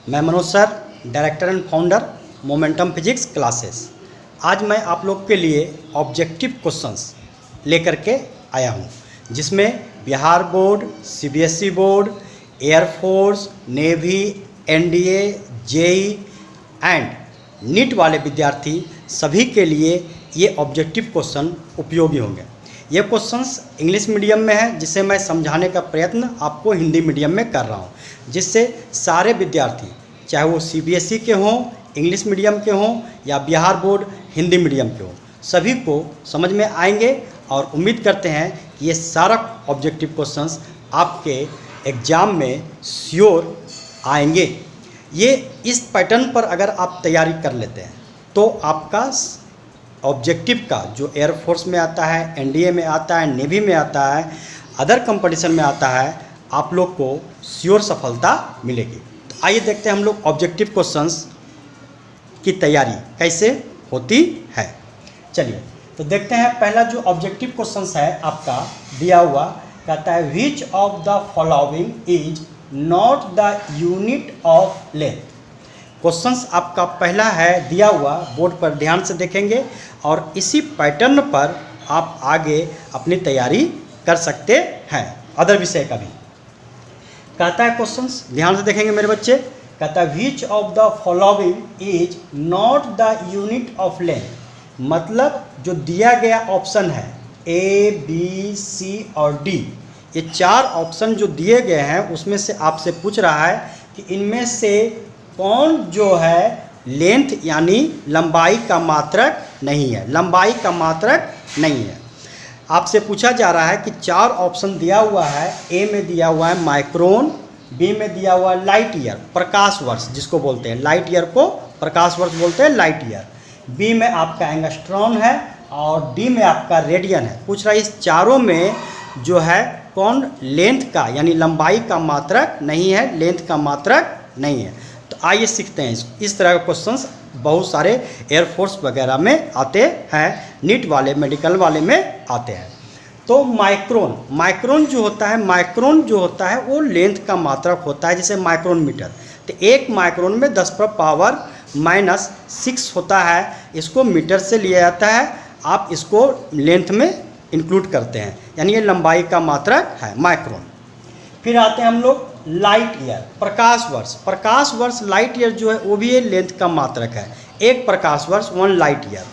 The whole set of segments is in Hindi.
मैं Manoj sir, director and founder momentum physics classes. आज मैं आप लोग के लिए ऑब्जेक्टिव क्वेश्चंस लेकर के आया हूं, जिसमें Bihar board, CBSE board, air force, navy, NDA, JEE and NEET वाले विद्यार्थी सभी के लिए ये ऑब्जेक्टिव क्वेश्चन उपयोगी होंगे। ये क्वेश्चंस इंग्लिश मीडियम में है, जिसे मैं समझाने का प्रयत्न आपको हिंदी मीडियम में कर रहा हूँ, जिससे सारे विद्यार्थी, चाहे वो सीबीएसई के हों, इंग्लिश मीडियम के हों या बिहार बोर्ड हिंदी मीडियम के हों, सभी को समझ में आएंगे। और उम्मीद करते हैं कि ये सारा ऑब्जेक्टिव क्वेश्चंस आपके एग्ज़ाम में श्योर आएंगे। ये इस पैटर्न पर अगर आप तैयारी कर लेते हैं तो आपका ऑब्जेक्टिव का जो एयरफोर्स में आता है, एनडीए में आता है, नेवी में आता है, अदर कंपटीशन में आता है, आप लोग को श्योर सफलता मिलेगी। तो आइए देखते हैं हम लोग ऑब्जेक्टिव क्वेश्चंस की तैयारी कैसे होती है। चलिए तो देखते हैं। पहला जो ऑब्जेक्टिव क्वेश्चंस है आपका दिया हुआ, कहता है which of the following is not the unit of length. Questions आपका पहला है दिया हुआ, बोर्ड पर ध्यान से देखेंगे और इसी पैटर्न पर आप आगे अपनी तैयारी कर सकते हैं अदर विषय का भी। कहता है क्वेश्चंस ध्यान से देखेंगे मेरे बच्चे। कहता है which of the following is not the unit of length. मतलब जो दिया गया ऑप्शन है ए, बी, सी और डी, ये चार ऑप्शन जो दिए गए हैं उसमें से आपसे पूछ रहा है कि इनमें से कौन जो है लेंथ यानी लंबाई का मात्रक नहीं है, लंबाई का मात्रक नहीं है। आपसे पूछा जा रहा है कि चार ऑप्शन दिया हुआ है। ए में दिया हुआ है माइक्रोन, बी में दिया हुआ है लाइट ईयर, प्रकाश वर्ष जिसको बोलते हैं, लाइट ईयर को प्रकाश वर्ष बोलते हैं, लाइट ईयर। बी में आपका एंगस्ट्रॉन है और डी में आपका रेडियन है। पूछ रहा है इस चारों में जो है कौन लेंथ का यानी लंबाई का मात्रक नहीं है, लेंथ का मात्रक नहीं है। तो आइए सीखते हैं। इस तरह के क्वेश्चंस बहुत सारे एयरफोर्स वगैरह में आते हैं, नीट वाले, मेडिकल वाले में आते हैं। तो माइक्रोन जो होता है वो लेंथ का मात्रक होता है, जैसे माइक्रोन मीटर। तो एक माइक्रोन में 10⁻⁻⁶ होता है। इसको मीटर से लिया जाता है, आप इसको लेंथ में इंक्लूड करते हैं, यानी ये लंबाई का मात्रक है माइक्रोन। फिर आते हैं हम लोग लाइट ईयर, प्रकाश वर्ष। प्रकाश वर्ष लाइट ईयर जो है वो भी ये लेंथ का मात्रक है। एक प्रकाश वर्ष 1 लाइट ईयर।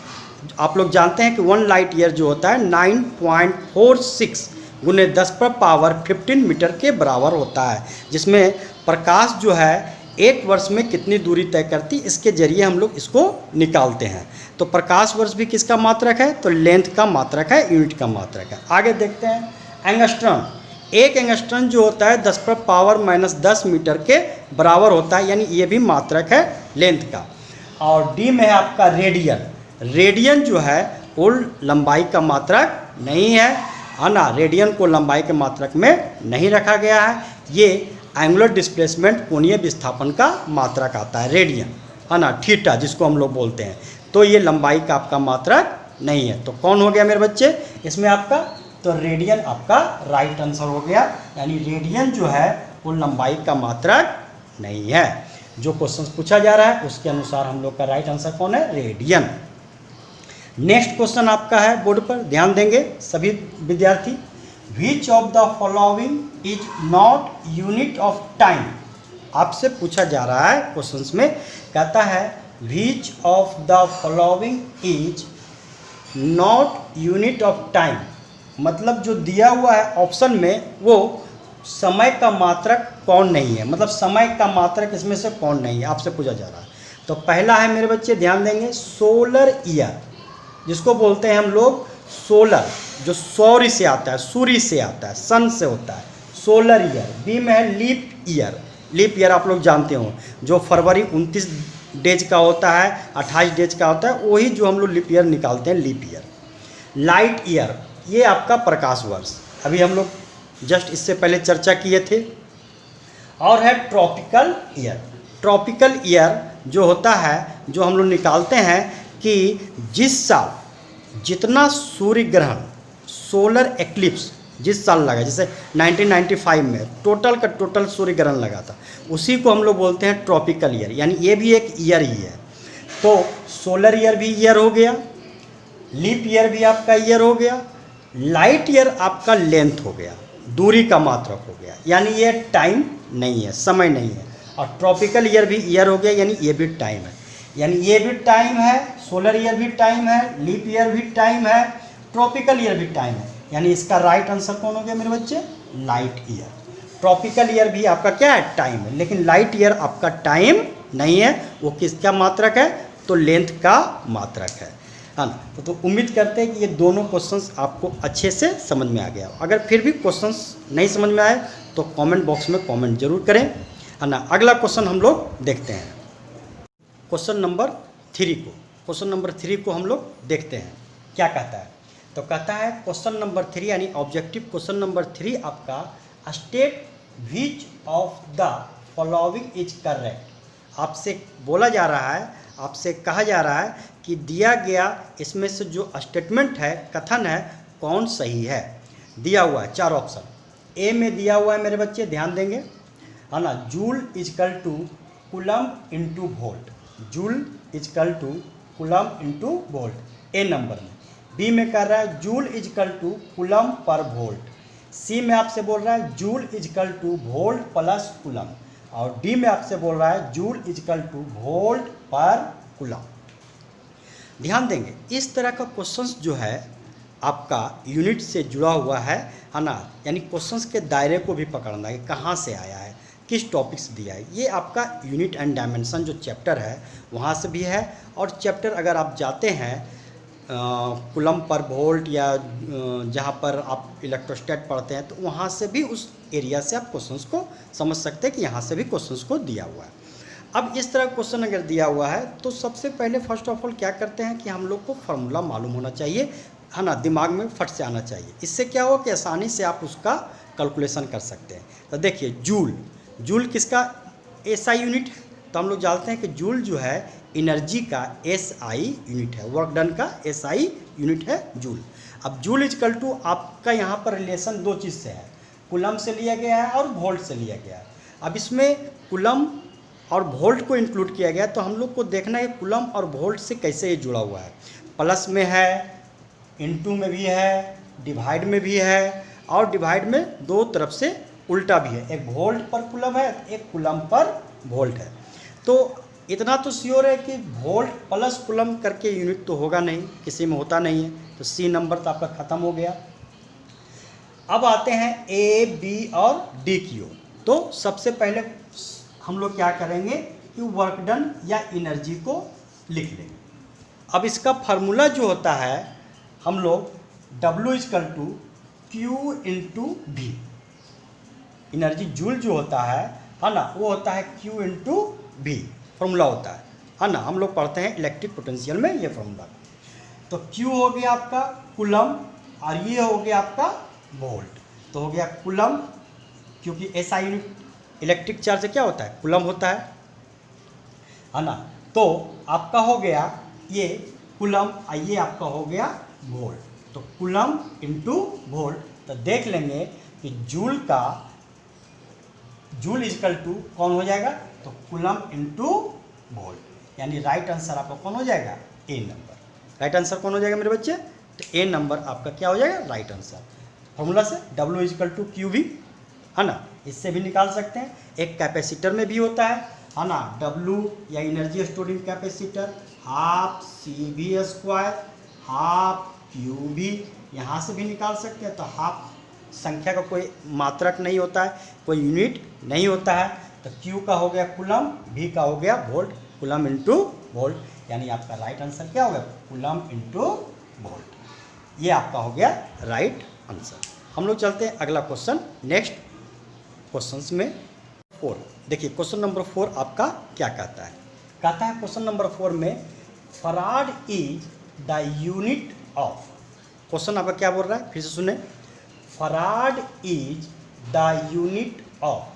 आप लोग जानते हैं कि 1 लाइट ईयर जो होता है 9.46 गुने 10⁻15 मीटर के बराबर होता है, जिसमें प्रकाश जो है एक वर्ष में कितनी दूरी तय करती, इसके जरिए हम लोग इसको निकालते हैं। तो प्रकाश वर्ष भी किसका मात्रक है, तो लेंथ का मात्रक है, यूनिट का मात्रक है। आगे देखते हैं एंगस्ट्रॉन। एक एंगस्ट्रॉन जो होता है 10⁻⁻10 मीटर के बराबर होता है, यानी ये भी मात्रक है लेंथ का। और डी में है आपका रेडियन जो है वो लंबाई का मात्रक नहीं है ना, रेडियन को लंबाई के मात्रक में नहीं रखा गया है। ये एंगुलर डिस्प्लेसमेंट, कोणीय विस्थापन का मात्रक आता है रेडियन, है ना, थीटा जिसको हम लोग बोलते हैं। तो ये लंबाई का आपका मात्रक नहीं है। तो कौन हो गया मेरे बच्चे इसमें आपका, तो रेडियन आपका राइट आंसर हो गया, यानी रेडियन जो है वो लंबाई का मात्रक नहीं है। जो क्वेश्चन पूछा जा रहा है उसके अनुसार हम लोग का राइट आंसर कौन है, रेडियन। नेक्स्ट क्वेश्चन आपका है, बोर्ड पर ध्यान देंगे सभी विद्यार्थी। Which of the following is not unit of time. आपसे पूछा जा रहा है क्वेश्चंस में, कहता है which of the following is not unit of time. मतलब जो दिया हुआ है ऑप्शन में वो समय का मात्रक कौन नहीं है, मतलब समय का मात्रक इसमें से कौन नहीं है, आपसे पूछा जा रहा है। तो पहला है मेरे बच्चे ध्यान देंगे सोलर ईयर, जिसको बोलते हैं हम लोग सोलर, जो सौर्य से आता है, सूर्य से आता है, सन से होता है, सोलर ईयर। बी में है लीप ईयर। लीप ईयर आप लोग जानते हो, जो फरवरी 29 डेज का होता है, 28 डेज का होता है, वही जो हम लोग लीप ईयर निकालते हैं, लीप ईयर। लाइट ईयर ये आपका प्रकाश वर्ष, अभी हम लोग जस्ट इससे पहले चर्चा किए थे। और है ट्रॉपिकल ईयर। ट्रॉपिकल ईयर जो होता है, जो हम लोग निकालते हैं कि जिस साल जितना सूर्य ग्रहण, सोलर एक्लिप्स जिस साल लगा, जैसे 1995 में टोटल का टोटल सूर्य ग्रहण लगा था, उसी को हम लोग बोलते हैं ट्रॉपिकल ईयर, यानी ये भी एक ईयर ही है। तो सोलर ईयर भी ईयर हो गया, लीप ईयर भी आपका ईयर हो गया, लाइट ईयर आपका लेंथ हो गया, दूरी का मात्रक हो गया, यानी ये टाइम नहीं है, समय नहीं है। और ट्रॉपिकल ईयर भी ईयर हो गया, यानी ये भी टाइम है, यानी ये भी टाइम है, सोलर ईयर भी टाइम है, लीप ईयर भी टाइम है, ट्रॉपिकल ईयर भी टाइम है। यानी इसका राइट आंसर कौन हो गया मेरे बच्चे? Light year. ट्रॉपिकल ईयर भी आपका क्या है? टाइम है, लेकिन लाइट ईयर आपका टाइम नहीं है, वो किसका मात्रक है? तो लेंथ का मात्रक है ना। तो उम्मीद करते हैं कि ये दोनों क्वेश्चंस आपको अच्छे से समझ में आ गया। अगर फिर भी क्वेश्चंस नहीं समझ में आए तो कमेंट बॉक्स में कमेंट जरूर करें, है ना। अगला क्वेश्चन हम लोग देखते हैं, क्वेश्चन नंबर 3 को हम लोग देखते हैं क्या कहता है। तो कहता है क्वेश्चन नंबर 3 यानी ऑब्जेक्टिव क्वेश्चन नंबर 3 आपका, state which of the following is correct. आपसे बोला जा रहा है, आपसे कहा जा रहा है कि दिया गया इसमें से जो स्टेटमेंट है, कथन है, कौन सही है। दिया हुआ है 4 ऑप्शन। ए में दिया हुआ है मेरे बच्चे, ध्यान देंगे, है ना, joule is equal to coulomb into volt, joule is equal to coulomb into volt, A number में। बी में कह रहा है जूल इजकल टू कूलम पर वोल्ट। सी में आपसे बोल रहा है joule is equal to volt plus coulomb. और डी में आपसे बोल रहा है जूल इजकल टू वोल्ट पर कूलम। ध्यान देंगे, इस तरह का क्वेश्चंस जो है आपका यूनिट से जुड़ा हुआ है ना, यानी क्वेश्चंस के दायरे को भी पकड़ना है कि कहाँ से आया है, किस टॉपिक से दिया है। ये आपका यूनिट एंड डायमेंशन जो चैप्टर है वहाँ से भी है, और चैप्टर अगर आप जाते हैं कूलम पर वोल्ट या जहाँ पर आप इलेक्ट्रोस्टैट पढ़ते हैं तो वहाँ से भी, उस एरिया से आप क्वेश्चंस को समझ सकते हैं कि यहाँ से भी क्वेश्चंस को दिया हुआ है। अब इस तरह क्वेश्चन अगर दिया हुआ है तो सबसे पहले फर्स्ट ऑफ ऑल क्या करते हैं कि हम लोग को फार्मूला मालूम होना चाहिए, है ना, दिमाग में फट से आना चाहिए। इससे क्या हो कि आसानी से आप उसका कैलकुलेशन कर सकते हैं। तो देखिए जूल किसका एसआई यूनिट है, तो हम लोग जानते हैं कि जूल जो है एनर्जी का एसआई यूनिट है, वर्क डन का एसआई यूनिट है जूल। अब जूल इजकल टू आपका यहाँ पर रिलेशन 2 चीज़ से है, कूलम से लिया गया है और वोल्ट से लिया गया है। अब इसमें कूलम और वोल्ट को इंक्लूड किया गया, तो हम लोग को देखना है कूलम और वोल्ट से कैसे ये जुड़ा हुआ है। प्लस में है, इनटू में भी है, डिवाइड में भी है, और डिवाइड में 2 तरफ से उल्टा भी है, एक वोल्ट पर कूलम है, एक कूलम पर वोल्ट है। तो इतना तो श्योर है कि वोल्ट प्लस कूलम करके यूनिट तो होगा नहीं, किसी में होता नहीं है, तो सी नंबर तो आपका ख़त्म हो गया। अब आते हैं ए, बी और डी की ओर। तो सबसे पहले हम लोग क्या करेंगे कि वर्क डन या एनर्जी को लिख लेंगे। अब इसका फार्मूला जो होता है हम लोग W is equal to Q into V, energy joule जो होता है ना, वो होता है Q इंटू वी फॉर्मूला होता है ना। हम लोग पढ़ते हैं इलेक्ट्रिक पोटेंशियल में ये फॉर्मूला। तो Q हो गया आपका कूलम और ये हो गया आपका वोल्ट, तो हो गया कूलम, क्योंकि ऐसा यूनिट इलेक्ट्रिक चार्ज से क्या होता है? कूलम होता है ना। तो आपका हो गया ये कूलम और ये आपका हो गया वोल्ट, तो कूलम इंटू वोल्ट। तो देख लेंगे कि जूल इजकल टू कौन हो जाएगा, तो कूलम इंटू वोल्ट, यानी राइट आंसर आपका कौन हो जाएगा? ए नंबर। राइट आंसर कौन हो जाएगा मेरे बच्चे? तो ए नंबर आपका क्या हो जाएगा? Right answer. फॉर्मूला से W इजकल टू क्यू भी, है ना, इससे भी निकाल सकते हैं। एक कैपेसिटर में भी होता है ना, W या energy storing capacitor half CV² half QV, यहाँ से भी निकाल सकते हैं। तो हाफ संख्या का कोई मात्रक नहीं होता है, कोई यूनिट नहीं होता है। तो Q का हो गया कूलम, V का हो गया वोल्ट, कूलम इंटू वोल्ट, यानी आपका राइट आंसर क्या हो गया? Coulomb into volt. ये आपका हो गया राइट आंसर। हम लोग चलते हैं अगला क्वेश्चन, नेक्स्ट क्वेश्चंस में 4। देखिए क्वेश्चन नंबर 4 आपका क्या कहता है? कहता है क्वेश्चन नंबर 4 में farad is the unit of. Question आपका क्या बोल रहा है? फिर से सुने, farad is the unit of.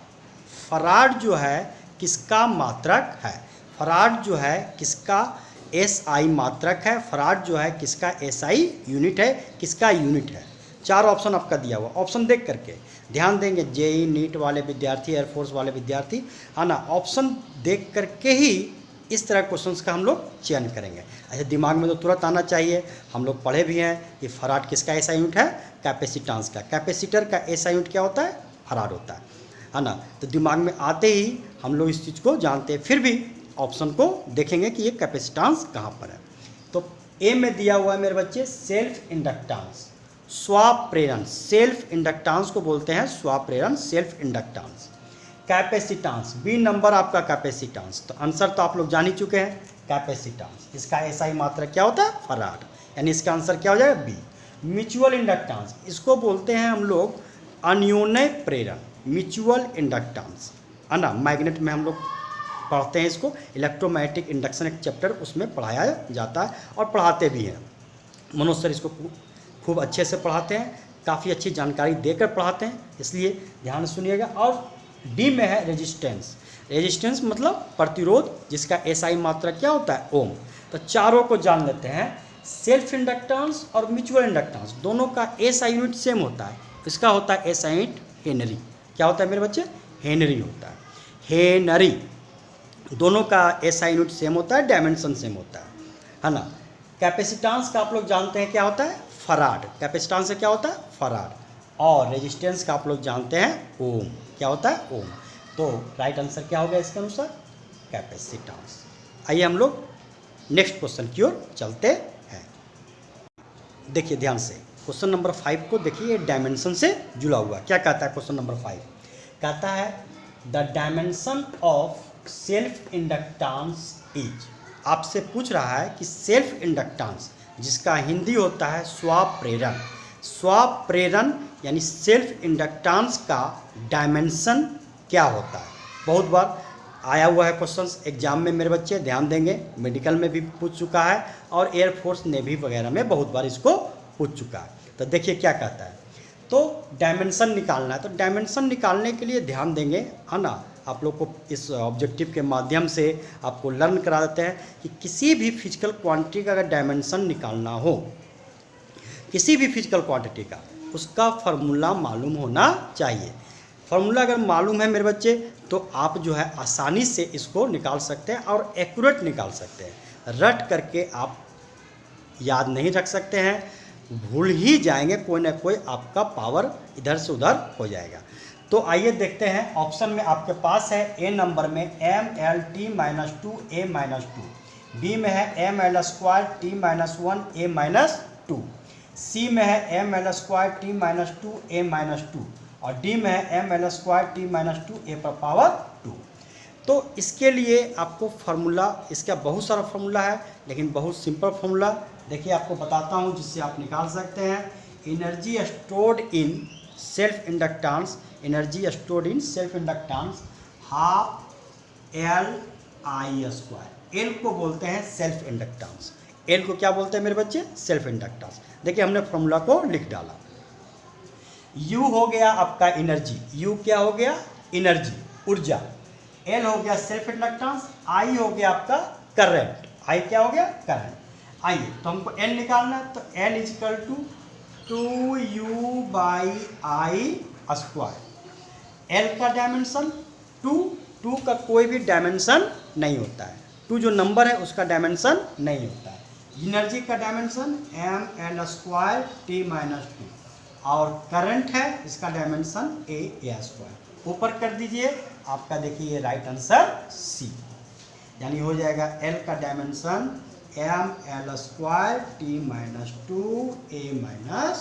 Farad जो है किसका मात्रक है? फराड जो है किसका SI मात्रक है? फराड जो है किसका SI यूनिट है? किसका यूनिट है? 4 ऑप्शन आपका दिया हुआ, ऑप्शन देख करके ध्यान देंगे। जेई नीट वाले विद्यार्थी, एयरफोर्स वाले विद्यार्थी, है ना, ऑप्शन देख करके ही इस तरह क्वेश्चंस का हम लोग चयन करेंगे। ऐसे दिमाग में तो तुरंत आना चाहिए, हम लोग पढ़े भी हैं कि फराड किसका ऐसा यूनिट है, कैपेसिटेंस का। कैपेसिटर का ऐसा यूनिट क्या होता है, फराड होता है ना। तो दिमाग में आते ही हम लोग इस चीज़ को जानते हैं, फिर भी ऑप्शन को देखेंगे कि ये कैपेसिटेंस कहाँ पर है। तो ए में दिया हुआ है मेरे बच्चे सेल्फ इंडक्टेंस, स्वाप्रेरण। सेल्फ इंडक्टेंस को बोलते हैं स्वाप्रेरण, self inductance. Capacitance, B number आपका कैपेसिटेंस। तो आंसर तो आप लोग जान ही चुके हैं, कैपेसिटेंस। इसका ऐसा ही मात्रा क्या होता है, फराड, यानी इसका आंसर क्या हो जाएगा, बी। म्यूचुअल इंडक्टेंस, इसको बोलते हैं हम लोग अन्योन्य प्रेरण, म्यूचुअल इंडक्टेंस, है ना। मैग्नेट में हम लोग पढ़ते हैं इसको, इलेक्ट्रोमैग्नेटिक इंडक्शन एक चैप्टर उसमें पढ़ाया जाता है और पढ़ाते भी हैं। मनोज सर इसको खूब अच्छे से पढ़ाते हैं, काफ़ी अच्छी जानकारी देकर पढ़ाते हैं, इसलिए ध्यान सुनिएगा। और डी में है रेजिस्टेंस। रेजिस्टेंस मतलब प्रतिरोध, जिसका एसआई मात्रा क्या होता है, ओम। तो चारों को जान लेते हैं, सेल्फ इंडक्टेंस और म्यूचुअल इंडक्टेंस दोनों का एसआई यूनिट सेम होता है। इसका होता है एसआई यूनिट हेनरी। क्या होता है मेरे बच्चे, हेनरी होता है, हेनरी। दोनों का एसआई यूनिट सेम होता है, डायमेंशन सेम होता है ना। कैपेसिटेंस का आप लोग जानते हैं क्या होता है, फराड। कैपेसिटेंस से क्या होता है, फराड। और रेजिस्टेंस का आप लोग जानते हैं ओम। क्या होता है, ओम। तो राइट आंसर क्या होगा इसके अनुसार, कैपेसिटेंस। आइए हम लोग नेक्स्ट क्वेश्चन की ओर चलते हैं। देखिए ध्यान से, क्वेश्चन नंबर 5 को देखिए, डायमेंशन से जुड़ा हुआ। क्या कहता है क्वेश्चन नंबर 5, कहता है the dimension of self inductance is. आपसे पूछ रहा है कि सेल्फ इंडक्टेंस, जिसका हिंदी होता है स्वाप्रेरण, स्वाप्रेरण यानी सेल्फ इंडक्टेंस का डायमेंशन क्या होता है। बहुत बार आया हुआ है क्वेश्चंस एग्जाम में मेरे बच्चे, ध्यान देंगे। मेडिकल में भी पूछ चुका है और एयरफोर्स नेवी वगैरह में बहुत बार इसको पूछ चुका है। तो देखिए क्या कहता है, तो डायमेंशन निकालना है। तो डायमेंशन निकालने के लिए ध्यान देंगे, है ना। आप लोग को इस ऑब्जेक्टिव के माध्यम से आपको लर्न करा देते हैं कि किसी भी फिजिकल क्वांटिटी का अगर डायमेंशन निकालना हो, किसी भी फिजिकल क्वांटिटी का, उसका फार्मूला मालूम होना चाहिए। फार्मूला अगर मालूम है मेरे बच्चे, तो आप जो है आसानी से इसको निकाल सकते हैं और एक्यूरेट निकाल सकते हैं। रट करके आप याद नहीं रख सकते हैं, भूल ही जाएंगे, कोई ना कोई आपका पावर इधर से उधर हो जाएगा। तो आइए देखते हैं, ऑप्शन में आपके पास है ए नंबर में MLT-2 A-2, बी में है ML2T-1 A-2, सी में है ML2T-2 A-2 और डी में है ML2T-2 A⁻²। तो इसके लिए आपको फार्मूला, इसका बहुत सारा फार्मूला है लेकिन बहुत सिंपल फार्मूला देखिए आपको बताता हूँ, जिससे आप निकाल सकते हैं। Energy stored in self inductance, energy stored in self inductance half LI²। L को बोलते हैं सेल्फ इंडक्टेंस, एल को क्या बोलते हैं मेरे बच्चे, सेल्फ इंडक्टेंस। देखिए हमने फॉर्मूला को लिख डाला। यू हो गया आपका एनर्जी, यू क्या हो गया, एनर्जी, ऊर्जा। एल हो गया सेल्फ इंडक्टेंस, आई हो गया आपका करंट, आई क्या हो गया, करंट। आइए तो हमको एल निकालना है, तो L is equal to 2U/I²। L का डायमेंशन 2 का कोई भी डायमेंशन नहीं होता है, 2 जो नंबर है उसका डायमेंशन नहीं होता है। एनर्जी का डायमेंशन ML²T-2 और करंट है, इसका डायमेंशन A²। ऊपर कर दीजिए, आपका देखिए राइट आंसर सी, यानी हो जाएगा एल का डायमेंशन ML²T-2 A-2।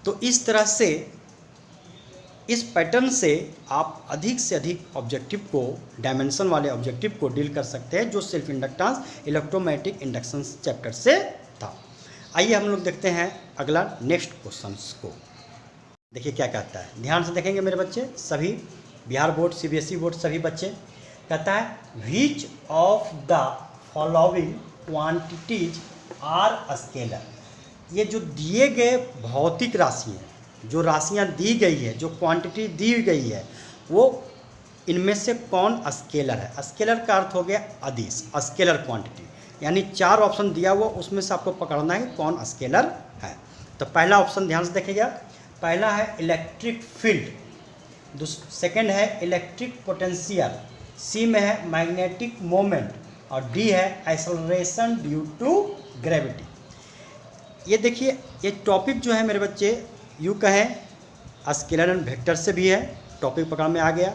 तो इस तरह से, इस पैटर्न से आप अधिक से अधिक ऑब्जेक्टिव को, डायमेंशन वाले ऑब्जेक्टिव को डील कर सकते हैं, जो self inductance electromagnetic induction chapter से था। आइए हम लोग देखते हैं अगला नेक्स्ट क्वेश्चंस को। देखिए क्या कहता है, ध्यान से देखेंगे मेरे बच्चे, सभी बिहार बोर्ड, CBSE बोर्ड सभी बच्चे। कहता है which of the following quantities are scalar. ये जो दिए गए भौतिक राशि हैं, जो राशियां दी गई है, जो क्वांटिटी दी गई है, वो इनमें से कौन स्केलर है। स्केलर का अर्थ हो गया अदिश, स्केलर क्वांटिटी। यानी 4 ऑप्शन दिया हुआ, उसमें से आपको पकड़ना है कि कौन स्केलर है। तो पहला ऑप्शन ध्यान से देखिएगा, पहला है इलेक्ट्रिक फील्ड, सेकंड है इलेक्ट्रिक पोटेंशियल, सी में है मैग्नेटिक मोमेंट और डी है एक्सेलरेशन ड्यू टू ग्रेविटी। ये देखिए, ये टॉपिक जो है मेरे बच्चे यूँ कहें स्केलर एंड वेक्टर से भी है, टॉपिक पकड़ में आ गया।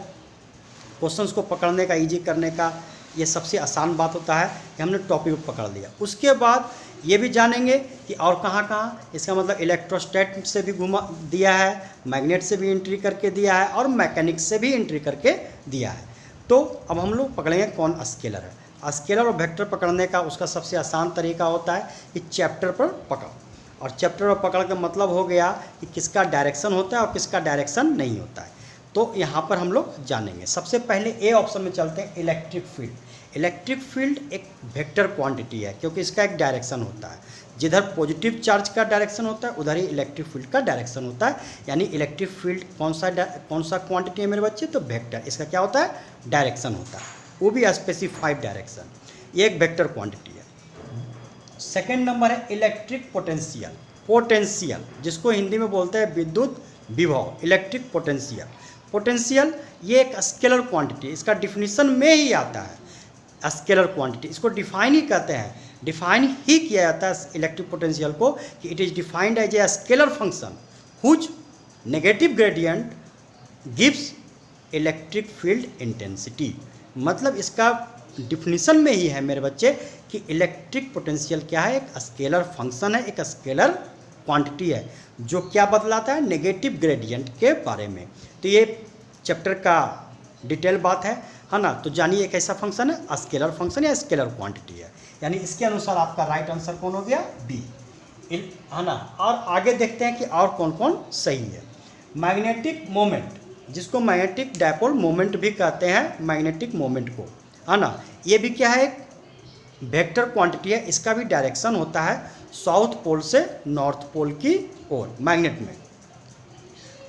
क्वेश्चंस को पकड़ने का, इजी करने का ये सबसे आसान बात होता है कि हमने टॉपिक को पकड़ लिया। उसके बाद ये भी जानेंगे कि और कहाँ कहाँ, इसका मतलब इलेक्ट्रोस्टैट से भी घुमा दिया है, मैग्नेट से भी एंट्री करके दिया है और मैकेनिक्स से भी एंट्री करके दिया है। तो अब हम लोग पकड़ेंगे कौन स्केलर है। स्केलर और वेक्टर पकड़ने का उसका सबसे आसान तरीका होता है कि चैप्टर पर पकड़ो, और चैप्टर पर पकड़ का मतलब हो गया कि किसका डायरेक्शन होता है और किसका डायरेक्शन नहीं होता है। तो यहाँ पर हम लोग जानेंगे। सबसे पहले ए ऑप्शन में चलते हैं, इलेक्ट्रिक फील्ड। इलेक्ट्रिक फील्ड एक वेक्टर क्वांटिटी है क्योंकि इसका एक डायरेक्शन होता है। जिधर पॉजिटिव चार्ज का डायरेक्शन होता है उधर ही इलेक्ट्रिक फील्ड का डायरेक्शन होता है। यानी इलेक्ट्रिक फील्ड कौन सा क्वांटिटी है मेरे बच्चे, तो वेक्टर। इसका क्या होता है, डायरेक्शन होता है, वो भी स्पेसिफाइड डायरेक्शन। ये एक वेक्टर क्वांटिटी है। सेकेंड नंबर है इलेक्ट्रिक पोटेंशियल। पोटेंशियल जिसको हिंदी में बोलते हैं विद्युत विभव, इलेक्ट्रिक पोटेंशियल। पोटेंशियल ये एक स्केलर क्वांटिटी, इसका डिफिनीशन में ही आता है स्केलर क्वांटिटी। इसको डिफाइन ही कहते हैं, डिफाइन ही किया जाता है इलेक्ट्रिक पोटेंशियल को कि it is defined as a scalar function whose negative gradient gives electric field intensity. मतलब इसका डिफिनीशन में ही है मेरे बच्चे कि इलेक्ट्रिक पोटेंशियल क्या है, एक स्केलर फंक्शन है, एक स्केलर क्वांटिटी है जो क्या बतलाता है, नेगेटिव ग्रेडियंट के बारे में। तो ये चैप्टर का डिटेल बात है ना। तो जानिए एक ऐसा फंक्शन है, स्केलर फंक्शन या स्केलर क्वांटिटी है। यानी इसके अनुसार आपका राइट आंसर कौन हो गया, बी, है ना। और आगे देखते हैं कि और कौन कौन सही है। मैग्नेटिक मोमेंट, जिसको मैग्नेटिक डायपोल मोमेंट भी कहते हैं, मैग्नेटिक मोमेंट को, है ना। ये भी क्या है, एक वेक्टर क्वांटिटी है। इसका भी डायरेक्शन होता है साउथ पोल से नॉर्थ पोल की ओर मैग्नेट में।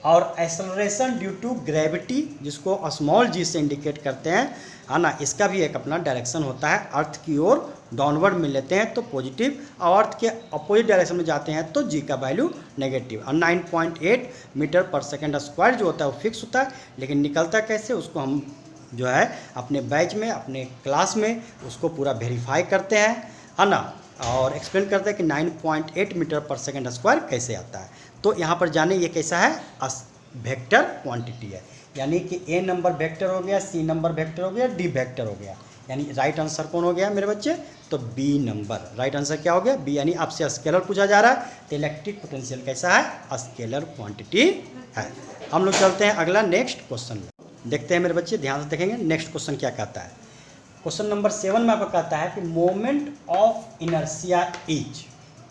और एक्सेलरेशन ड्यू टू ग्रेविटी, जिसको स्मॉल जी से इंडिकेट करते हैं, है ना। इसका भी एक अपना डायरेक्शन होता है, अर्थ की ओर डाउनवर्ड में लेते हैं तो पॉजिटिव, और अर्थ के अपोजिट डायरेक्शन में जाते हैं तो जी का वैल्यू नेगेटिव। और 9.8 मीटर पर सेकेंड स्क्वायर जो होता है वो फिक्स होता है, लेकिन निकलता कैसे उसको हम जो है अपने बैच में, अपने क्लास में उसको पूरा वेरीफाई करते हैं, है ना, और एक्सप्लेन करते हैं कि 9.8 मीटर पर सेकेंड स्क्वायर कैसे आता है। तो यहाँ पर जाने ये कैसा है, वेक्टर क्वांटिटी है। यानी कि ए नंबर वेक्टर हो गया, सी नंबर वेक्टर हो गया, डी वेक्टर हो गया। यानी राइट आंसर कौन हो गया मेरे बच्चे, तो बी नंबर राइट आंसर क्या हो गया, बी। यानी आपसे स्केलर पूछा जा रहा है तो इलेक्ट्रिक पोटेंशियल कैसा है, स्केलर क्वांटिटी है। हम लोग चलते हैं अगला नेक्स्ट क्वेश्चन में, देखते हैं मेरे बच्चे, ध्यान से देखेंगे नेक्स्ट क्वेश्चन क्या कहता है। क्वेश्चन नंबर 7 में आपको कहता है कि मोमेंट ऑफ इनर्शिया इज,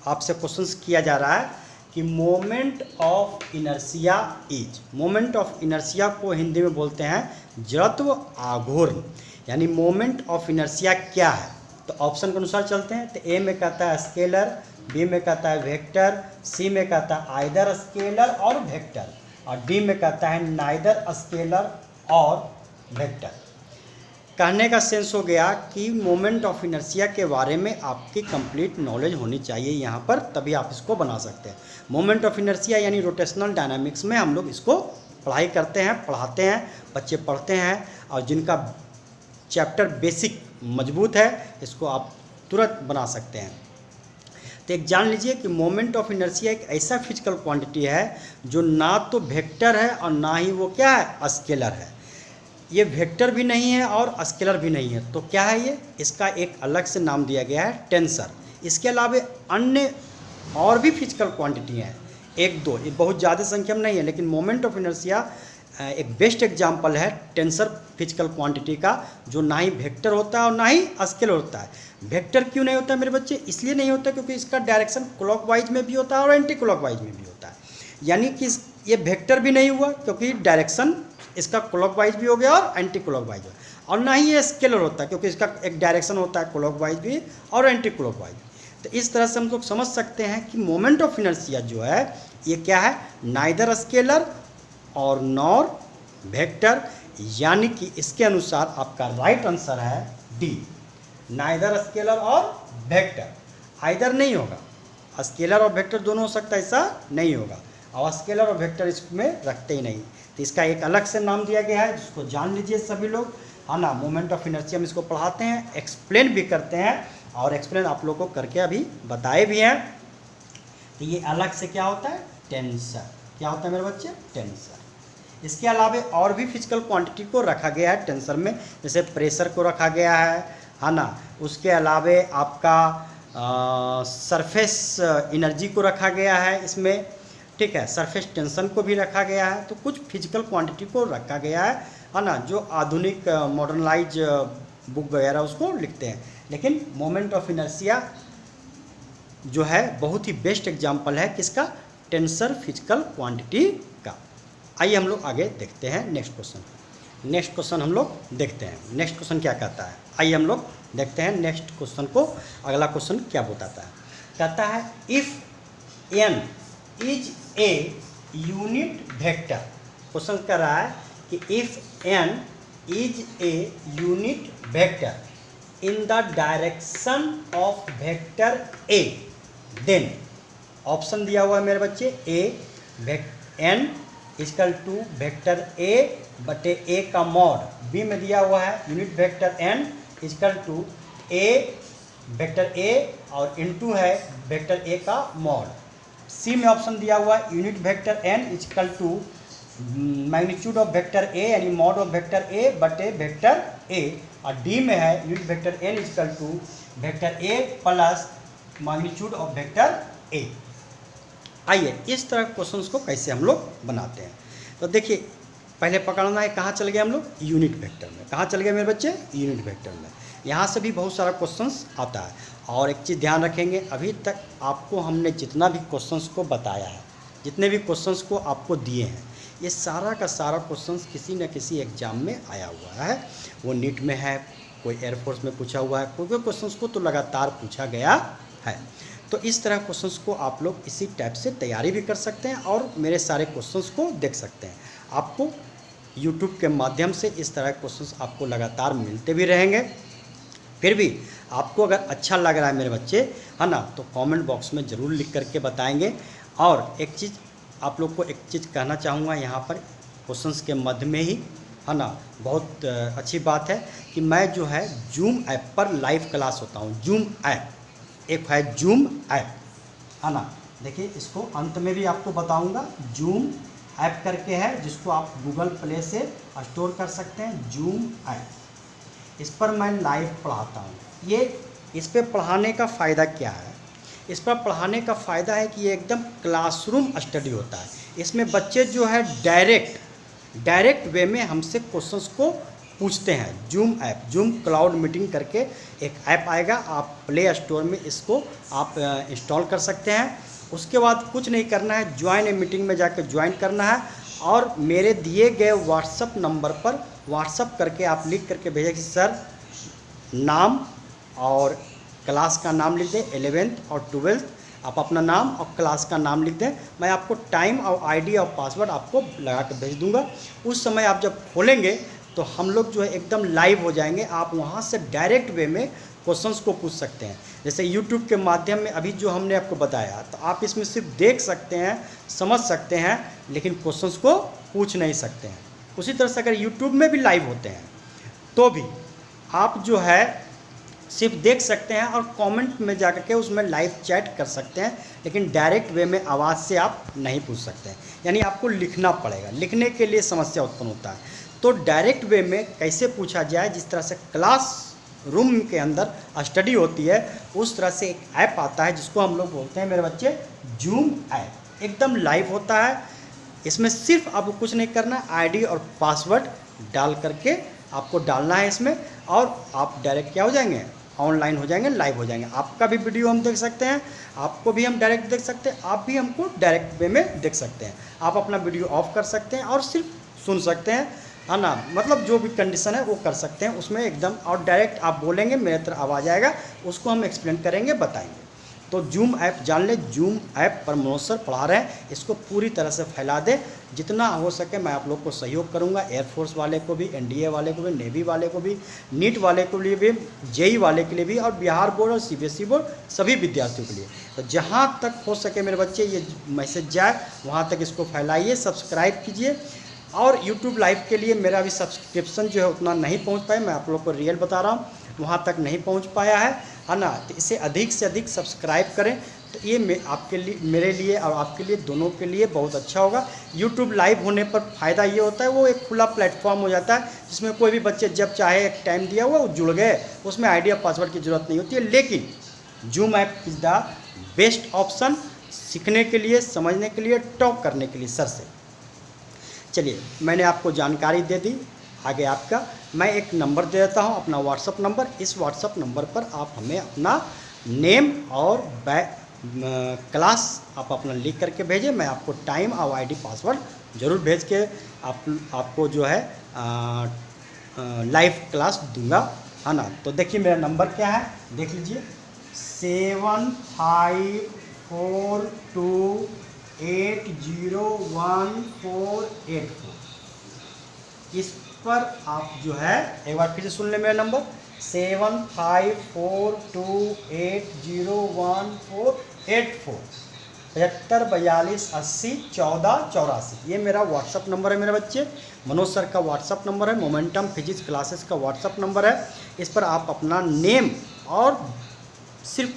आपसे क्वेश्चन किया जा रहा है कि moment of inertia is. Moment of inertia को हिंदी में बोलते हैं जड़त्व आघूर्ण। यानी मोमेंट ऑफ इनर्शिया क्या है, तो ऑप्शन के अनुसार चलते हैं। तो ए में कहता है स्केलर, बी में कहता है वेक्टर, सी में कहता है आइदर स्केलर और वेक्टर, और डी में कहता है नाइदर स्केलर और वेक्टर। कहने का सेंस हो गया कि मोमेंट ऑफ इनर्शिया के बारे में आपकी कंप्लीट नॉलेज होनी चाहिए यहाँ पर, तभी आप इसको बना सकते हैं। मोमेंट ऑफ इनर्शिया यानी रोटेशनल डायनामिक्स में हम लोग इसको पढ़ाई करते हैं, पढ़ाते हैं, बच्चे पढ़ते हैं, और जिनका चैप्टर बेसिक मजबूत है इसको आप तुरंत बना सकते हैं। तो एक जान लीजिए कि मोमेंट ऑफ इनर्शिया एक ऐसा फिजिकल क्वांटिटी है जो ना तो वेक्टर है और ना ही वो क्या है, स्केलर है। ये वेक्टर भी नहीं है और स्केलर भी नहीं है, तो क्या है ये, इसका एक अलग से नाम दिया गया है टेंसर। इसके अलावा अन्य और भी फिजिकल क्वांटिटी हैं, एक दो, ये बहुत ज़्यादा संख्या में नहीं है, लेकिन मोमेंट ऑफ इनर्शिया एक बेस्ट एग्जांपल है टेंसर फिजिकल क्वांटिटी का, जो ना ही वेक्टर होता है और ना ही स्केलर होता है। वेक्टर क्यों नहीं होता है मेरे बच्चे, इसलिए नहीं होता क्योंकि इसका डायरेक्शन क्लॉकवाइज में भी होता है और एंटी क्लॉकवाइज में भी होता है। यानी कि ये वेक्टर भी नहीं हुआ क्योंकि डायरेक्शन इसका क्लॉकवाइज भी हो गया और एंटी क्लॉकवाइज, और ना ही ये स्केलर होता है क्योंकि इसका एक डायरेक्शन होता है क्लॉकवाइज भी और एंटी क्लॉकवाइज। तो इस तरह से हम लोग समझ सकते हैं कि मोमेंट ऑफ इनर्शिया जो है ये क्या है, नाइदर स्केलर और नॉर वेक्टर। यानी कि इसके अनुसार आपका राइट आंसर है डी, नाइदर स्केलर और वेक्टर, आइदर नहीं होगा, स्केलर और वेक्टर दोनों हो सकता है, ऐसा नहीं होगा। और स्केलर और वेक्टर इसमें रखते ही नहीं, तो इसका एक अलग से नाम दिया गया है जिसको जान लीजिए सभी लोग, है ना। मोमेंट ऑफ इनर्शिया हम इसको पढ़ाते हैं, एक्सप्लेन भी करते हैं और एक्सप्लेन आप लोगों को करके अभी बताए भी हैं। तो ये अलग से क्या होता है, टेंसर। क्या होता है मेरे बच्चे, टेंसर। इसके अलावा और भी फिजिकल क्वांटिटी को रखा गया है टेंसर में, जैसे प्रेशर को रखा गया है ना। उसके अलावा आपका सरफेस एनर्जी को रखा गया है इसमें, ठीक है। सरफेस टेंशन को भी रखा गया है। तो कुछ फिजिकल क्वांटिटी को रखा गया है ना, जो आधुनिक मॉडर्नाइज बुक वगैरह उसको लिखते हैं। लेकिन मोमेंट ऑफ इनर्शिया जो है बहुत ही बेस्ट एग्जाम्पल है किसका, टेंसर फिजिकल क्वांटिटी का। आइए हम लोग आगे देखते हैं नेक्स्ट क्वेश्चन। नेक्स्ट क्वेश्चन हम लोग देखते हैं, नेक्स्ट क्वेश्चन क्या कहता है। आइए हम लोग देखते हैं नेक्स्ट क्वेश्चन को, अगला क्वेश्चन क्या बताता है। कहता है if N is a unit vector. Question कर रहा है कि if N is a unit vector in the direction of vector A, then option दिया हुआ है मेरे बच्चे, A N equal to vector A बटे ए का मॉड, बी में दिया हुआ है unit vector N equal to A vector A और इनटू है वेक्टर ए का मॉड, सी में ऑप्शन दिया हुआ है unit vector N equal to magnitude of vector a यानी मॉड ऑफ वेक्टर ए बटे वेक्टर ए, और डी में है unit vector N equal to vector a plus magnitude of vector a. आइए इस तरह क्वेश्चंस को कैसे हम लोग बनाते हैं। तो देखिए पहले पकड़ना है, कहाँ चल गए हम लोग, यूनिट वेक्टर में। कहाँ चल गए मेरे बच्चे, यूनिट वेक्टर में। यहाँ से भी बहुत सारा क्वेश्चंस आता है। और एक चीज़ ध्यान रखेंगे, अभी तक आपको हमने जितना भी क्वेश्चंस को बताया है, जितने भी क्वेश्चंस को आपको दिए हैं, ये सारा का सारा क्वेश्चंस किसी न किसी एग्जाम में आया हुआ है। वो नीट में है, कोई एयरफोर्स में पूछा हुआ है, कोई कोई क्वेश्चंस को तो लगातार पूछा गया है। तो इस तरह क्वेश्चंस को आप लोग इसी टाइप से तैयारी भी कर सकते हैं और मेरे सारे क्वेश्चंस को देख सकते हैं। आपको यूट्यूब के माध्यम से इस तरह क्वेश्चंस आपको लगातार मिलते भी रहेंगे। फिर भी आपको अगर अच्छा लग रहा है मेरे बच्चे, है ना, तो कमेंट बॉक्स में ज़रूर लिख करके बताएंगे। और एक चीज़ आप लोग को एक चीज़ कहना चाहूँगा यहाँ पर क्वेश्चंस के मध्य में ही, है ना, बहुत अच्छी बात है कि मैं जो है जूम ऐप पर लाइव क्लास होता हूँ। जूम ऐप एक है, जूम ऐप, है ना। देखिए इसको अंत में भी आपको बताऊँगा, जूम ऐप करके है जिसको आप गूगल प्ले से स्टोर कर सकते हैं। जूम ऐप, इस पर मैं लाइव पढ़ाता हूँ। ये इस पर पढ़ाने का फ़ायदा क्या है, इस पर पढ़ाने का फ़ायदा है कि ये एकदम क्लासरूम स्टडी होता है। इसमें बच्चे जो है डायरेक्ट वे में हमसे क्वेश्चंस को पूछते हैं। Zoom app, zoom cloud meeting करके एक ऐप आएगा, आप प्ले स्टोर में इसको आप इंस्टॉल कर सकते हैं। उसके बाद कुछ नहीं करना है, ज्वाइन ए मीटिंग में जाकर ज्वाइन करना है और मेरे दिए गए व्हाट्सअप नंबर पर व्हाट्सअप करके आप लिख करके भेजें कि सर नाम और क्लास का नाम लिख दें, 11th और 12th, आप अपना नाम और क्लास का नाम लिख दें। मैं आपको टाइम और आईडी और पासवर्ड आपको लगा कर भेज दूंगा। उस समय आप जब खोलेंगे तो हम लोग जो है एकदम लाइव हो जाएंगे। आप वहाँ से डायरेक्ट वे में क्वेश्चंस को पूछ सकते हैं। जैसे यूट्यूब के माध्यम में अभी जो हमने आपको बताया, तो आप इसमें सिर्फ देख सकते हैं, समझ सकते हैं, लेकिन क्वेश्चंस को पूछ नहीं सकते हैं। उसी तरह से अगर यूट्यूब में भी लाइव होते हैं तो भी आप जो है सिर्फ देख सकते हैं और कमेंट में जाकर के उसमें लाइव चैट कर सकते हैं, लेकिन डायरेक्ट वे में आवाज़ से आप नहीं पूछ सकते हैं। यानी आपको लिखना पड़ेगा, लिखने के लिए समस्या उत्पन्न होता है। तो डायरेक्ट वे में कैसे पूछा जाए, जिस तरह से क्लास रूम के अंदर स्टडी होती है, उस तरह से एक ऐप आता है जिसको हम लोग बोलते हैं मेरे बच्चे जूम ऐप। एकदम लाइव होता है। इसमें सिर्फ आपको कुछ नहीं करना, आईडी और पासवर्ड डाल करके आपको डालना है इसमें, और आप डायरेक्ट क्या हो जाएंगे, ऑनलाइन हो जाएंगे, लाइव हो जाएंगे। आपका भी वीडियो हम देख सकते हैं, आपको भी हम डायरेक्ट देख सकते हैं, आप भी हमको डायरेक्ट वे में देख सकते हैं। आप अपना वीडियो ऑफ कर सकते हैं और सिर्फ सुन सकते हैं, है ना। मतलब जो भी कंडीशन है वो कर सकते हैं उसमें एकदम, और डायरेक्ट आप बोलेंगे मेरे तरफ आवाज़ आएगा, उसको हम एक्सप्लेन करेंगे, बताएंगे। तो जूम ऐप जान ले, जूम ऐप पर मनोज सर पढ़ा रहे हैं, इसको पूरी तरह से फैला दे, जितना हो सके मैं आप लोग को सहयोग करूंगा। एयरफोर्स वाले को भी, एनडीए वाले को भी, नेवी वाले को भी, नीट वाले के लिए भी, जेई वाले के लिए भी, और बिहार बोर्ड और सीबीएसई बोर्ड सभी विद्यार्थियों के लिए। तो जहाँ तक हो सके मेरे बच्चे ये मैसेज जाए वहाँ तक इसको फैलाइए, सब्सक्राइब कीजिए। और यूट्यूब लाइव के लिए मेरा भी सब्सक्रिप्शन जो है उतना नहीं पहुँच पाया, मैं आप लोग को रियल बता रहा हूँ, वहाँ तक नहीं पहुँच पाया है ना। तो इसे अधिक से अधिक सब्सक्राइब करें, तो ये आपके लिए, मेरे लिए और आपके लिए, दोनों के लिए बहुत अच्छा होगा। यूट्यूब लाइव होने पर फ़ायदा ये होता है, वो एक खुला प्लेटफॉर्म हो जाता है, जिसमें कोई भी बच्चे जब चाहे एक टाइम दिया हुआ वो जुड़ गए, उसमें आइडिया पासवर्ड की ज़रूरत नहीं होती है। लेकिन zoom app is the best option सीखने के लिए, समझने के लिए, टॉक करने के लिए सर से। चलिए, मैंने आपको जानकारी दे दी। आगे आपका मैं एक नंबर दे देता हूँ, अपना व्हाट्सअप नंबर। इस व्हाट्सअप नंबर पर आप हमें अपना नेम और क्लास आप अपना लिख करके भेजें। मैं आपको टाइम और आईडी पासवर्ड ज़रूर भेज के आपको जो है लाइव क्लास दूंगा, है ना। तो देखिए मेरा नंबर क्या है, देख लीजिए, 7542801484। इस पर आप जो है एक बार फिर से सुन लें मेरा नंबर, 7542801484, 7542801484। ये मेरा व्हाट्सअप नंबर है मेरे बच्चे, मनोज सर का व्हाट्सअप नंबर है, मोमेंटम फिजिक्स क्लासेस का व्हाट्सअप नंबर है। इस पर आप अपना नेम और सिर्फ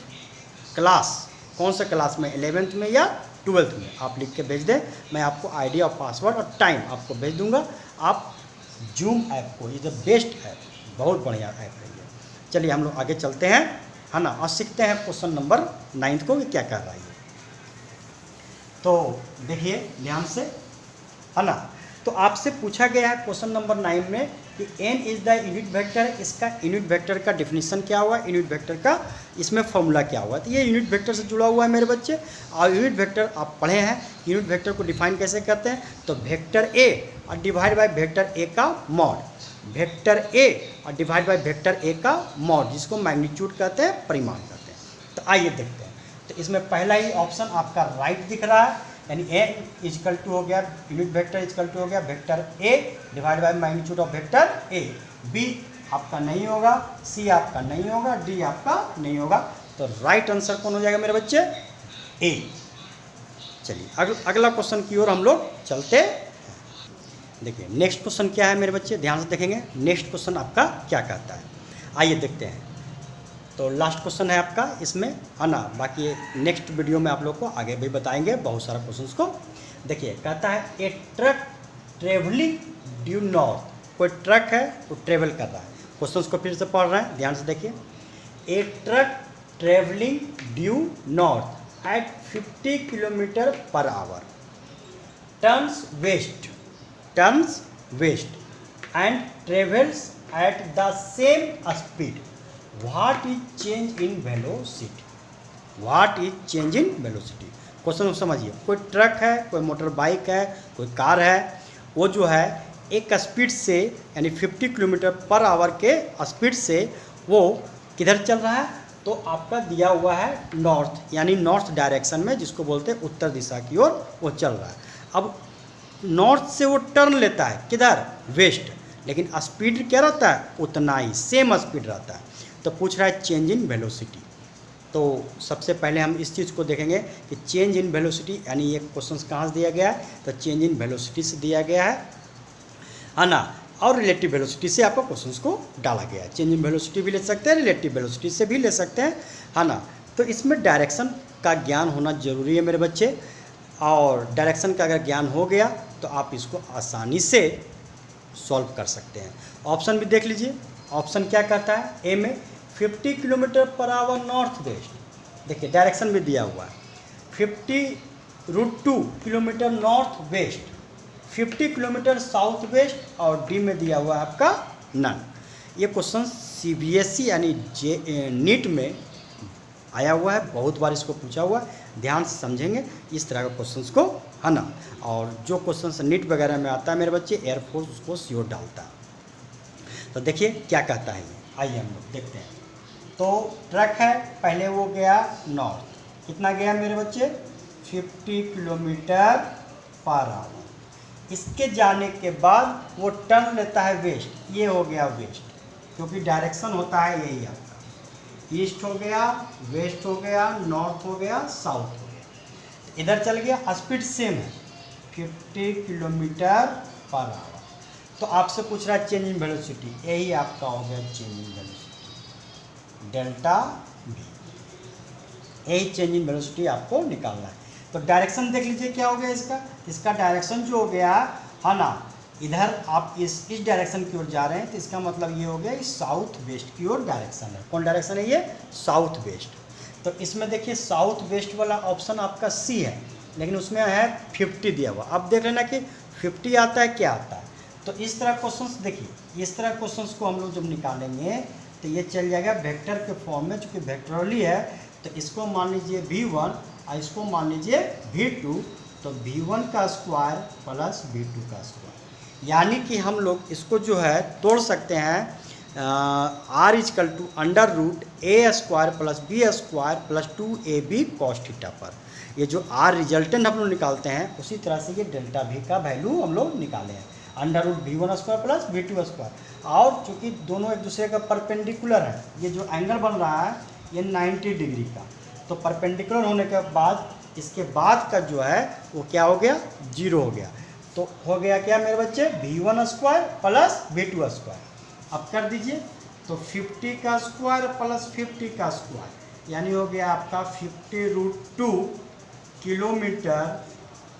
क्लास, कौन सा क्लास में, 11th में या 12th में, आप लिख के भेज दें। मैं आपको आईडी और पासवर्ड और टाइम आपको भेज दूंगा। आप जूम ऐप को, ये द बेस्ट ऐप, बहुत बढ़िया ऐप है ये। चलिए हम लोग आगे चलते हैं, है ना, और सीखते हैं क्वेश्चन नंबर 9 को, ये क्या कर रहा है। तो देखिए ध्यान से, है ना। तो आपसे पूछा गया है क्वेश्चन नंबर 9 में कि n is the unit vector. इसका यूनिट वेक्टर का डिफिनीशन क्या हुआ, यूनिट वेक्टर का इसमें फॉर्मूला क्या हुआ। तो ये यूनिट वेक्टर से जुड़ा हुआ है मेरे बच्चे। और यूनिट वेक्टर आप पढ़े हैं, यूनिट वेक्टर को डिफाइन कैसे करते हैं, तो वेक्टर ए और डिवाइड बाय वेक्टर ए का मॉड, वेक्टर ए और डिवाइड बाय वेक्टर ए का मॉड, जिसको मैग्नीट्यूड कहते हैं, परिमाण कहते हैं। तो आइए देखते हैं। तो इसमें पहला ही ऑप्शन आपका राइट दिख रहा है, यानी ए इजकल टू हो गया, यूनिट वेक्टर इजकल टू हो गया vector a divide by magnitude of vector a. B आपका नहीं होगा, सी आपका नहीं होगा, डी आपका नहीं होगा। तो राइट आंसर कौन हो जाएगा मेरे बच्चे, ए। चलिए अगला क्वेश्चन की ओर हम लोग चलते। देखिए नेक्स्ट क्वेश्चन क्या है मेरे बच्चे, ध्यान से देखेंगे नेक्स्ट क्वेश्चन आपका क्या कहता है। आइए देखते हैं। तो लास्ट क्वेश्चन है आपका इसमें, है ना। बाकी नेक्स्ट वीडियो में आप लोग को आगे भी बताएंगे बहुत सारा क्वेश्चंस को। देखिए कहता है ए ट्रक ट्रेवलिंग ड्यू नॉर्थ। कोई ट्रक है वो ट्रेवल कर रहा है। क्वेश्चंस को फिर से पढ़ रहे हैं, ध्यान से देखिए। A truck travelling due north at 50 kilometre per hour turns west and travels at the same speed. What is change in velocity? What is change in velocity? Question समझिए। कोई ट्रक है, कोई मोटर बाइक है, कोई कार है, वो जो है एक स्पीड से यानी 50 किलोमीटर पर आवर के स्पीड से वो किधर चल रहा है, तो आपका दिया हुआ है नॉर्थ, यानी नॉर्थ डायरेक्शन में, जिसको बोलते हैं उत्तर दिशा की ओर वो चल रहा है। अब नॉर्थ से वो टर्न लेता है किधर, वेस्ट, लेकिन स्पीड क्या रहता है, उतना ही सेम स्पीड रहता है। तो पूछ रहा है चेंज इन वेलोसिटी। तो सबसे पहले हम इस चीज़ को देखेंगे कि चेंज इन वेलोसिटी यानी ये क्वेश्चन कहाँ से दिया गया है, तो चेंज इन वेलोसिटी से दिया गया है ना। और रिलेटिव वेलोसिटी से आपको क्वेश्चन को डाला गया है। चेंज इन वेलोसिटी भी ले सकते हैं, रिलेटिव वेलोसिटी से भी ले सकते हैं, है ना। तो इसमें डायरेक्शन का ज्ञान होना जरूरी है मेरे बच्चे। और डायरेक्शन का अगर ज्ञान हो गया तो आप इसको आसानी से सॉल्व कर सकते हैं। ऑप्शन भी देख लीजिए। ऑप्शन क्या कहता है, ए में 50 kilometre per our north west. देखिए डायरेक्शन भी दिया हुआ है, 50√2 kilometre north west, 50 kilometre south west, और डी में दिया हुआ है आपका नन। ये क्वेश्चन सीबीएसई यानी नीट में आया हुआ है, बहुत बार इसको पूछा हुआ है। ध्यान से समझेंगे इस तरह के क्वेश्चंस को, है ना। और जो क्वेश्चंस नीट वगैरह में आता है मेरे बच्चे, एयरफोर्स उसको श्योर डालता है। तो देखिए क्या कहता है ये, आइए हम लोग देखते हैं। तो ट्रक है, पहले वो गया नॉर्थ, कितना गया मेरे बच्चे, 50 किलोमीटर पर आवर। इसके जाने के बाद वो टर्न लेता है वेस्ट, ये हो गया वेस्ट, क्योंकि डायरेक्शन होता है यही आपका, ईस्ट हो गया, वेस्ट हो गया, नॉर्थ हो गया, साउथ हो गया। इधर चल गया, स्पीड सेम है 50 किलोमीटर पर आवर। तो आपसे पूछ रहा है चेंज इन वेलोसिटी, यही आपका हो गया change in velocity, delta we, यही चेंज इन वेलोसिटी आपको निकालना है। तो डायरेक्शन देख लीजिए क्या हो गया इसका डायरेक्शन जो हो गया है ना, इधर आप इस डायरेक्शन की ओर जा रहे हैं, तो इसका मतलब ये हो गया कि साउथ वेस्ट की ओर डायरेक्शन है। कौन डायरेक्शन है ये, साउथ वेस्ट। तो इसमें देखिए साउथ वेस्ट वाला ऑप्शन आपका सी है, लेकिन उसमें है 50 दिया हुआ। अब देख लेना कि 50 आता है क्या आता है। तो इस तरह क्वेश्चंस देखिए, इस तरह क्वेश्चंस को हम लोग जब निकालेंगे तो ये चल जाएगा वेक्टर के फॉर्म में, चूँकि वेक्टरली है तो इसको मान लीजिए V1 और इसको मान लीजिए V2, तो V1 का स्क्वायर प्लस V2 का स्क्वायर, यानी कि हम लोग इसको जो है तोड़ सकते हैं R is equal to under root a square plus b square plus 2ab cos theta पर। ये जो R रिजल्टेंट हम लोग निकालते हैं उसी तरह से ये डेल्टा V का वैल्यू हम लोग निकाले हैं, under root V1 square plus V2 square. और चूँकि दोनों एक दूसरे का परपेंडिकुलर है, ये जो एंगल बन रहा है ये 90 डिग्री का, तो परपेंडिकुलर होने के बाद इसके बाद का जो है वो क्या हो गया, 0 हो गया। तो हो गया क्या मेरे बच्चे, V1 square plus V2 square. अब कर दीजिए, तो 50 का स्क्वायर प्लस 50 का स्क्वायर, यानी हो गया आपका 50√2 किलोमीटर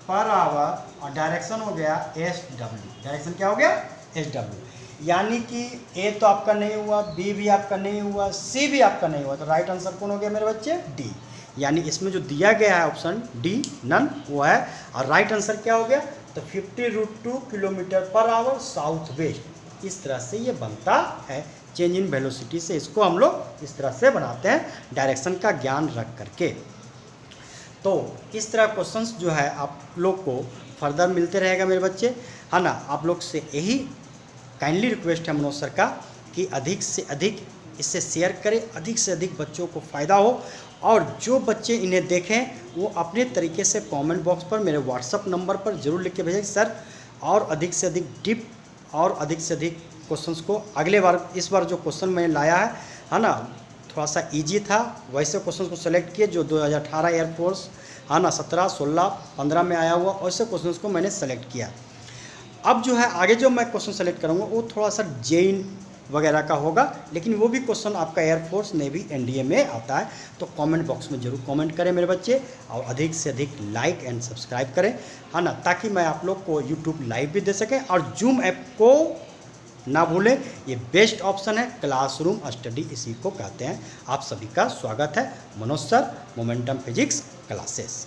पर आवर, और डायरेक्शन हो गया SW। डायरेक्शन क्या हो गया, SW। यानी कि ए तो आपका नहीं हुआ, बी भी आपका नहीं हुआ, सी भी आपका नहीं हुआ, तो राइट आंसर कौन हो गया मेरे बच्चे, डी। यानी इसमें जो दिया गया है ऑप्शन डी नन वो है, और राइट आंसर क्या हो गया, तो 50√2 kilometre per our south west. इस तरह से ये बनता है चेंज इन वेलोसिटी से, इसको हम लोग इस तरह से बनाते हैं डायरेक्शन का ज्ञान रख करके। तो इस तरह क्वेश्चंस जो है आप लोग को फर्दर मिलते रहेगा मेरे बच्चे, है ना। आप लोग से यही काइंडली रिक्वेस्ट है मनोज सर का कि अधिक से अधिक इससे शेयर करें, अधिक से अधिक बच्चों को फ़ायदा हो, और जो बच्चे इन्हें देखें वो अपने तरीके से कमेंट बॉक्स पर मेरे व्हाट्सअप नंबर पर ज़रूर लिख के भेजें सर, और अधिक से अधिक डीप और अधिक से अधिक क्वेश्चंस को अगले बार, इस बार जो क्वेश्चन मैंने लाया है ना, थोड़ा सा इजी था, वैसे क्वेश्चन को सेलेक्ट किए जो 2018 एयरफोर्स है ना 17, 16, 15 में आया हुआ, वैसे क्वेश्चन को मैंने सेलेक्ट किया। अब जो है आगे जो मैं क्वेश्चन सेलेक्ट करूँगा वो थोड़ा सा जेइन वगैरह का होगा, लेकिन वो भी क्वेश्चन आपका एयरफोर्स नेवी एनडीए में आता है। तो कमेंट बॉक्स में ज़रूर कमेंट करें मेरे बच्चे, और अधिक से अधिक लाइक एंड सब्सक्राइब करें, है ना, ताकि मैं आप लोग को यूट्यूब लाइव भी दे सकें। और जूम ऐप को ना भूलें, ये बेस्ट ऑप्शन है, क्लासरूम स्टडी इसी को कहते हैं। आप सभी का स्वागत है Manoj sir momentum physics classes.